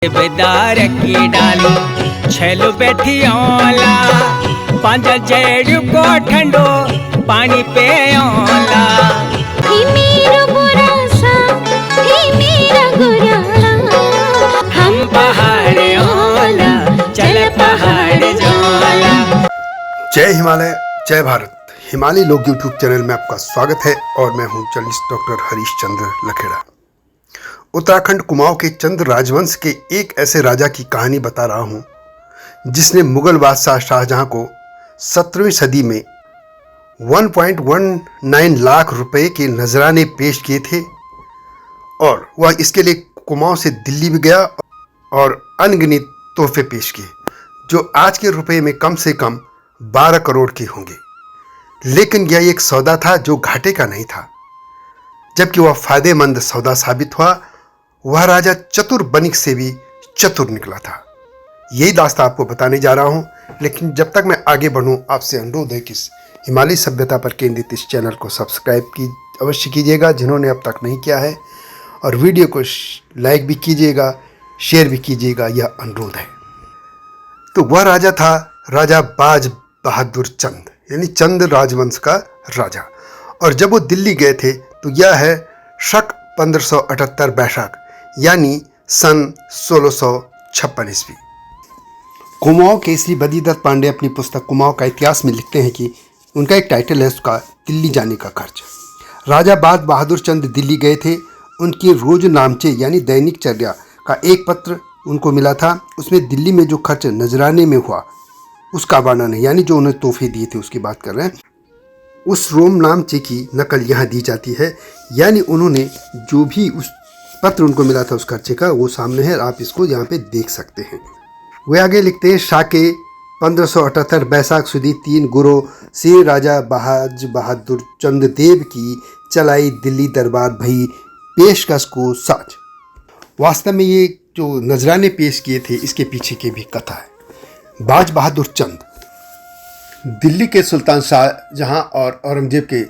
बेदार की डाली छेलो बैठी ओला पांच जेड़ को ठंडो पानी पे ओला ही मेरा बुरा सा ही मेरा गुरा हम पहाड़ ओला चल पहाड़ जोला। जय हिमालय जय भारत। हिमालय लोग यूट्यूब चैनल में आपका स्वागत है और मैं हूं जर्नलिस्ट डॉक्टर हरीश चंद्र लखेड़ा। उत्तराखंड कुमाऊं के चंद राजवंश के एक ऐसे राजा की कहानी बता रहा हूं जिसने मुगल बादशाह शाहजहां को 17वीं सदी में 1.19 लाख रुपए के नजराने पेश किए थे और वह इसके लिए कुमाऊं से दिल्ली भी गया और अनगिनत तोहफे पेश किए जो आज के रुपए में कम से कम 12 करोड़ के होंगे। लेकिन यह एक सौदा था जो घाटे का नहीं था, जबकि वह फायदेमंद सौदा साबित हुआ। वह राजा चतुर बनिक से भी चतुर निकला था। यही दास्तां आपको बताने जा रहा हूं, लेकिन जब तक मैं आगे बढ़ूं आपसे अनुरोध है कि हिमालय सभ्यता पर केंद्रित इस चैनल को सब्सक्राइब अवश्य कीजिएगा जिन्होंने अब तक नहीं किया है, और वीडियो को लाइक भी कीजिएगा, शेयर भी कीजिएगा, यह अनुरोध है। तो वह राजा था राजा बाज बहादुर चंद, यानी चंद राजवंश का राजा। और जब वो दिल्ली गए थे तो यह है शक 1578 बैशाख यानी सन 1656 ईस्वी। कुमाऊं के श्री बद्रीदत्त पांडे अपनी पुस्तक कुमाऊं का इतिहास में लिखते हैं कि उनका एक टाइटल है उसका दिल्ली जाने का खर्च। राजा बाज बहादुर चंद दिल्ली गए थे। उनके रोज नामचे यानी दैनिक चर्या का एक पत्र उनको मिला था। उसमें दिल्ली में जो खर्च नजराने में हुआ उसका वर्णन है, यानी जो उन्हें तोहफे दिए थे उसकी बात कर रहे हैं। उस रोम नामचे की नकल यहाँ दी जाती है, यानी उन्होंने जो भी उस पत्र उनको मिला था उस खर्चे का वो सामने है, आप इसको यहाँ पे देख सकते हैं। वे आगे लिखते हैं, शाके 1578 बैसाख सुदी 3 गुरु श्री राजा बाज बहादुर चंद देव की चलाई दिल्ली दरबार भई पेशकश को साज। वास्तव में ये जो नजराने पेश किए थे इसके पीछे की भी कथा है। बाज बहादुर चंद दिल्ली के सुल्तान शाहजहां और औरंगजेब के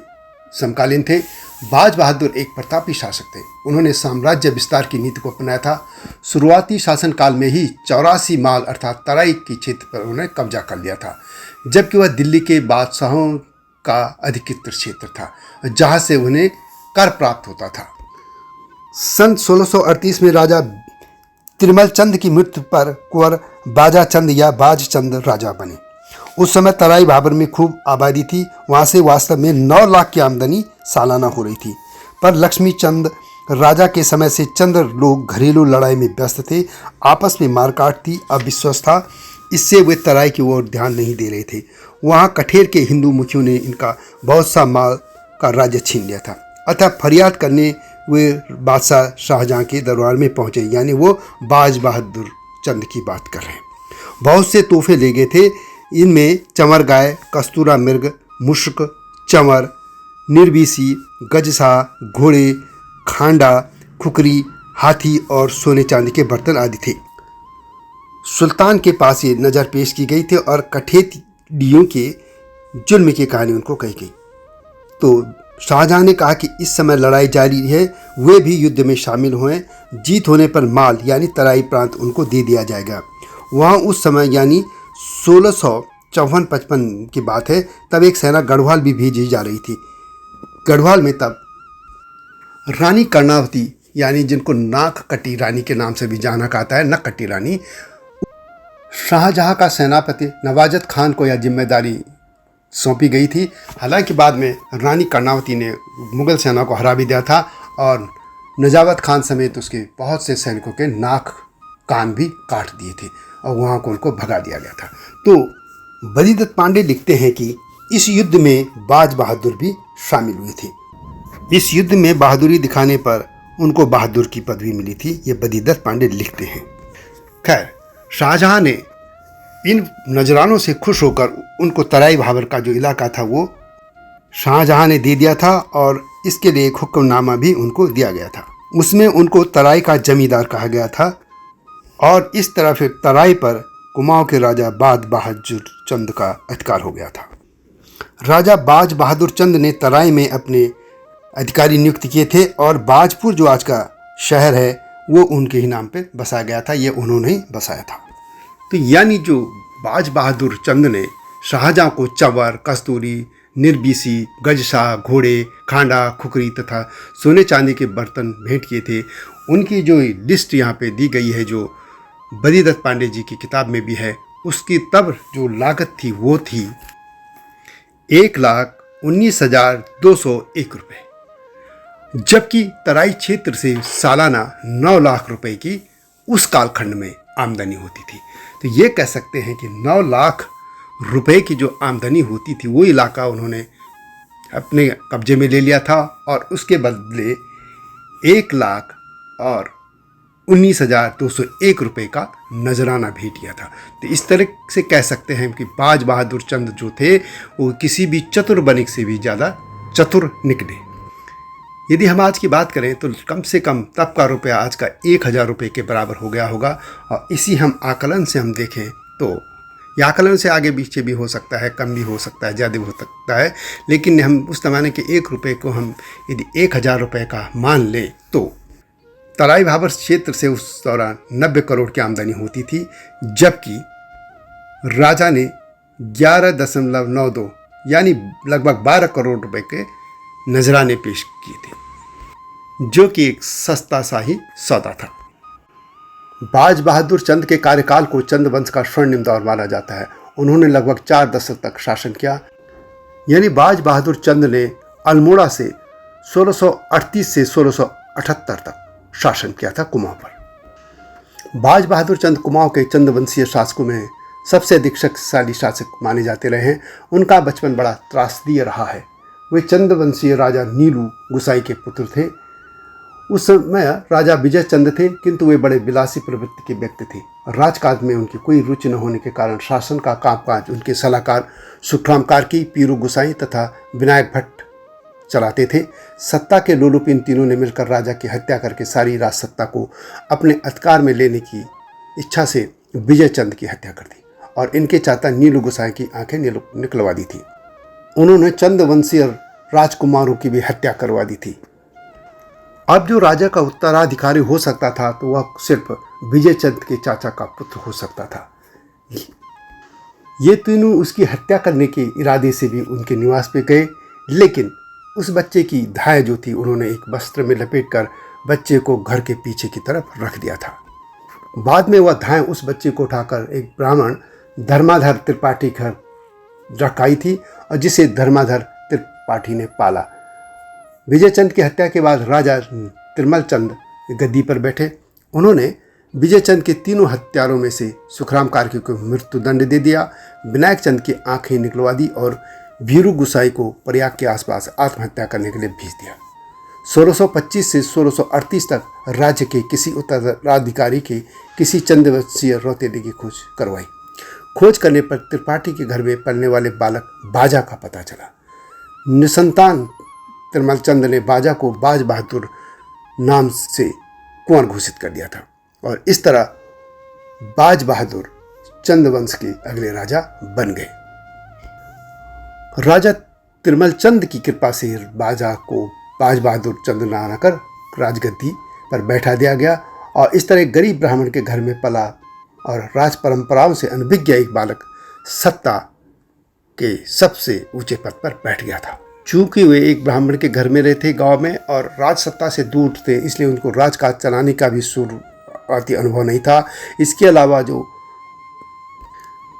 समकालीन थे। बाज बहादुर एक प्रतापी शासक थे। उन्होंने साम्राज्य विस्तार की नीति को अपनाया था। शुरुआती शासनकाल में ही 84 माल अर्थात तराई के क्षेत्र पर उन्होंने कब्जा कर लिया था, जबकि वह दिल्ली के बादशाहों का अधिकृत क्षेत्र था जहां से उन्हें कर प्राप्त होता था। सन 1638 में राजा त्रिमल चंद की मृत्यु पर कुंवर बाजा चंद या बाज चंद राजा बने। उस समय तराई भाबर में खूब आबादी थी। वहां से वास्तव में 9 लाख की आमदनी सालाना हो रही थी, पर लक्ष्मी चंद राजा के समय से चंद लोग घरेलू लड़ाई में व्यस्त थे। आपस में मारकाट थी, अविश्वास था, इससे वे तराई की ओर ध्यान नहीं दे रहे थे। वहां कठेर के हिंदू मुखियों ने इनका बहुत सा माल का राज्य छीन लिया था। अतः फरियाद करने वे बादशाह शाहजहां के दरबार में पहुंचे, यानी वो बाज बहादुर चंद की बात कर रहे हैं। बहुत से तोहफे ले गए थे। इनमें चंवर गाय, कस्तूरा मृग, मुश्क, चंवर, निर्विसी, गजसा, घोड़े, खांडा, खुकरी, हाथी और सोने चांदी के बर्तन आदि थे। सुल्तान के पास ये नज़र पेश की गई थी और कठेरियों के जुल्म की कहानी उनको कही गई। तो शाहजहां ने कहा कि इस समय लड़ाई जारी है, वे भी युद्ध में शामिल हुए। जीत होने पर माल यानी तराई प्रांत उनको दे दिया जाएगा। वहाँ उस समय यानी 1654-55 की बात है, तब एक सेना गढ़वाल भी भेजी जा रही थी। गढ़वाल में तब रानी कर्णावती, यानी जिनको नाक कटी रानी के नाम से भी जाना जाता है, नक कटी रानी, शाहजहां का सेनापति नवाजत खान को यह जिम्मेदारी सौंपी गई थी। हालांकि बाद में रानी कर्णावती ने मुगल सेना को हरा भी दिया था और नजावत खान समेत उसके बहुत से सैनिकों के नाक कान भी काट दिए थे और वहाँ को उनको भगा दिया गया था। तो बद्रीदत्त पांडे लिखते हैं कि इस युद्ध में बाज बहादुर भी शामिल हुए थे। इस युद्ध में बहादुरी दिखाने पर उनको बहादुर की पदवी मिली थी, ये बद्रीदत्त पांडे लिखते हैं। खैर, शाहजहां ने इन नजरानों से खुश होकर उनको तराई भाबर का जो इलाका था वो शाहजहां ने दे दिया था और इसके लिए एक हुक्मनामा भी उनको दिया गया था। उसमें उनको तराई का जमींदार कहा गया था और इस तरह फिर तराई पर कुमाऊं के राजा बाज बहादुर चंद का अधिकार हो गया था। राजा बाज बहादुर चंद ने तराई में अपने अधिकारी नियुक्त किए थे और बाजपुर जो आज का शहर है वो उनके ही नाम पे बसाया गया था, ये उन्होंने ही बसाया था। तो यानी जो बाज बहादुर चंद ने शाहजहाँ को चंवर, कस्तूरी, निर्बीसी, गजशाह, घोड़े, खांडा, खुकरी तथा सोने चांदी के बर्तन भेंट किए थे, उनकी जो लिस्ट यहाँ पे दी गई है, जो बद्रीदत्त पांडे जी की किताब में भी है, उसकी तब जो लागत थी वो थी 1,19,201 रुपये, जबकि तराई क्षेत्र से सालाना 9 लाख रुपए की उस कालखंड में आमदनी होती थी। तो ये कह सकते हैं कि 9 लाख रुपए की जो आमदनी होती थी वो इलाका उन्होंने अपने कब्जे में ले लिया था और उसके बदले 1,19,201 रुपये का नजराना भेंट किया था। तो इस तरह से कह सकते हैं कि बाज बहादुर चंद जो थे वो किसी भी चतुर बनिक से भी ज़्यादा चतुर निकले। यदि हम आज की बात करें तो कम से कम तब का रुपया आज का 1,000 रुपये के बराबर हो गया होगा। और इसी हम आकलन से हम देखें तो यह आकलन से आगे पीछे भी हो सकता है, कम भी हो सकता है, ज़्यादा भी हो सकता है, लेकिन हम उस ज़माने के 1 रुपये को हम यदि 1,000 रुपये का मान लें तो तराई भाबर क्षेत्र से उस दौरान 90 करोड़ की आमदनी होती थी, जबकि राजा ने 11.92 यानी लगभग 12 करोड़ रुपए के नजराने पेश किए थे, जो कि एक सस्ता सा ही सौदा था। बाज बहादुर चंद के कार्यकाल को चंद वंश का स्वर्णिम दौर माना जाता है। उन्होंने लगभग 4 दशक तक शासन किया। यानी बाज बहादुर चंद ने अल्मोड़ा से 1638 से 1678 तक शासन किया था कुमाऊं पर। बाज बहादुर चंद कुमाऊं के चंद वंशीय शासकों में सबसे अधिक शक्तिशाली शासक माने जाते रहे हैं। उनका बचपन बड़ा त्रासदीय रहा है। वे चंद वंशीय राजा नीलू गुसाई के पुत्र थे। उस समय राजा विजय चंद थे, किंतु वे बड़े विलासी प्रवृत्ति के व्यक्ति थे। राजकाज में उनकी कोई रुचि न होने के कारण शासन का कामकाज उनके सलाहकार सुखराम कार्की, पीरू गुसाई तथा विनायक भट्ट चलाते थे। सत्ता के लोलुप इन तीनों ने मिलकर राजा की हत्या करके सारी राज सत्ता को अपने अधिकार में लेने की इच्छा से विजय चंद की हत्या कर दी और इनके चाचा नीलू गुसाई की आंखें निकलवा दी थी। उन्होंने चंद वंशीय राजकुमारों की भी हत्या करवा दी थी। अब जो राजा का उत्तराधिकारी हो सकता था तो वह सिर्फ विजय चंद के चाचा का पुत्र हो सकता था। ये तीनों उसकी हत्या करने के इरादे से भी उनके निवास पे गए, लेकिन उस बच्चे की धाय जो थी उन्होंने एक वस्त्र में लपेटकर बच्चे को घर के पीछे की तरफ रख दिया था। बाद में वह धाय उस बच्चे को उठाकर एक ब्राह्मण धर्माधर त्रिपाठी घर रखाई थी और जिसे धर्माधर त्रिपाठी ने पाला। विजय चंद की हत्या के बाद राजा तिरमल चंद गद्दी पर बैठे। उन्होंने विजय चंद के तीनों हत्यारों में से सुखराम कार्की को मृत्युदंड दे दिया, विनायक चंद की आंखें निकलवा दी और भीरू गुसाई को प्रयाग के आसपास आत्महत्या करने के लिए भेज दिया। 1625 से 1638 तक राज्य के किसी उत्तराधिकारी के किसी चंदवंशीय रौतेले की खोज करवाई। खोज करने पर त्रिपाठी के घर में पलने वाले बालक बाजा का पता चला। निसंतान तिरमल चंद ने बाजा को बाज बहादुर नाम से कुंवर घोषित कर दिया था और इस तरह बाज बहादुर चंद वंश के अगले राजा बन गए। राजा तिरमल चंद की कृपा से बाजा को बाज बहादुर चंद नाम कर राजगद्दी पर बैठा दिया गया और इस तरह गरीब ब्राह्मण के घर में पला और राज परंपराओं से अनभिज्ञ एक बालक सत्ता के सबसे ऊंचे पद पर बैठ गया था। चूंकि वे एक ब्राह्मण के घर में रहते गांव में और राज सत्ता से दूर थे, इसलिए उनको राजकाज चलाने का भी शुरुआती अनुभव नहीं था। इसके अलावा जो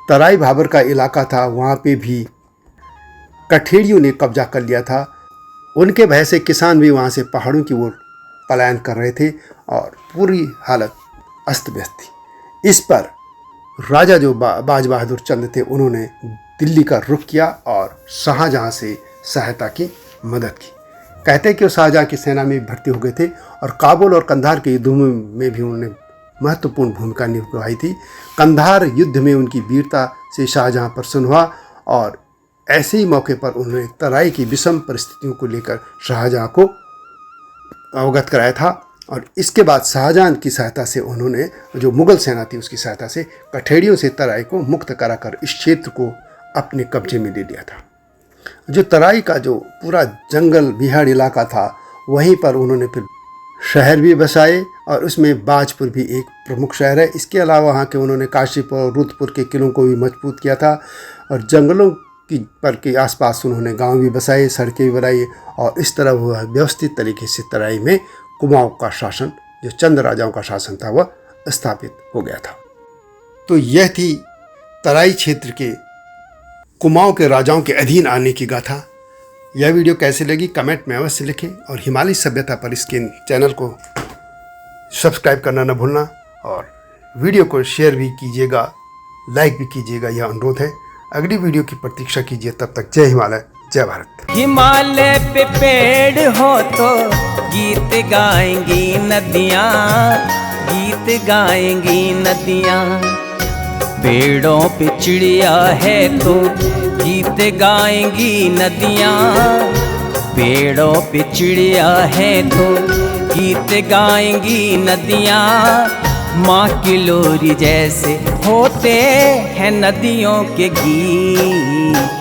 तराई भाबर का इलाका था वहाँ पे भी कठेड़ियों ने कब्जा कर लिया था। उनके भय से किसान भी वहाँ से पहाड़ों की ओर पलायन कर रहे थे और पूरी हालत अस्त व्यस्त थी। इस पर राजा जो बाज बहादुर चंद थे उन्होंने दिल्ली का रुख किया और शाहजहाँ से सहायता की मदद की। कहते हैं कि वो शाहजहाँ की सेना में भर्ती हो गए थे और काबुल और कंधार के युद्धों में भी उन्होंने महत्वपूर्ण भूमिका निभाई थी। कंधार युद्ध में उनकी वीरता से शाहजहाँ प्रसन्न हुआ और ऐसे ही मौके पर उन्होंने तराई की विषम परिस्थितियों को लेकर शाहजहाँ को अवगत कराया था और इसके बाद शाहजहाँ की सहायता से उन्होंने जो मुगल सेना थी उसकी सहायता से कठेड़ियों से तराई को मुक्त कराकर इस क्षेत्र को अपने कब्जे में ले लिया था। जो तराई का जो पूरा जंगल बिहाड़ इलाका था वहीं पर उन्होंने फिर शहर भी बसाए और उसमें बाजपुर भी एक प्रमुख शहर है। इसके अलावा वहाँ के उन्होंने काशीपुर और रुद्रपुर के किलों को भी मजबूत किया था और जंगलों के आसपास उन्होंने गांव भी बसाए, सड़कें भी बनाई और इस तरह वह व्यवस्थित तरीके से तराई में कुमाऊं का शासन, जो चंद राजाओं का शासन था, वह स्थापित हो गया था। तो यह थी तराई क्षेत्र के कुमाऊं के राजाओं के अधीन आने की गाथा। यह वीडियो कैसी लगी कमेंट में अवश्य लिखें और हिमालय सभ्यता पर इसके चैनल को सब्सक्राइब करना न भूलना और वीडियो को शेयर भी कीजिएगा, लाइक भी कीजिएगा, यह अनुरोध है। अगली वीडियो की प्रतीक्षा कीजिए। तब तक जय हिमालय, जय भारत। हिमालय पे पेड़ हो तो गीत गाएंगी नदियाँ, गीत गाएंगी नदियाँ। पेड़ों पे चिड़िया है तो गीत गाएंगी नदियाँ, पेड़ों पे चिड़िया है तो गीत गाएंगी नदियाँ। माँ की लोरी जैसे होते हैं नदियों के गीत।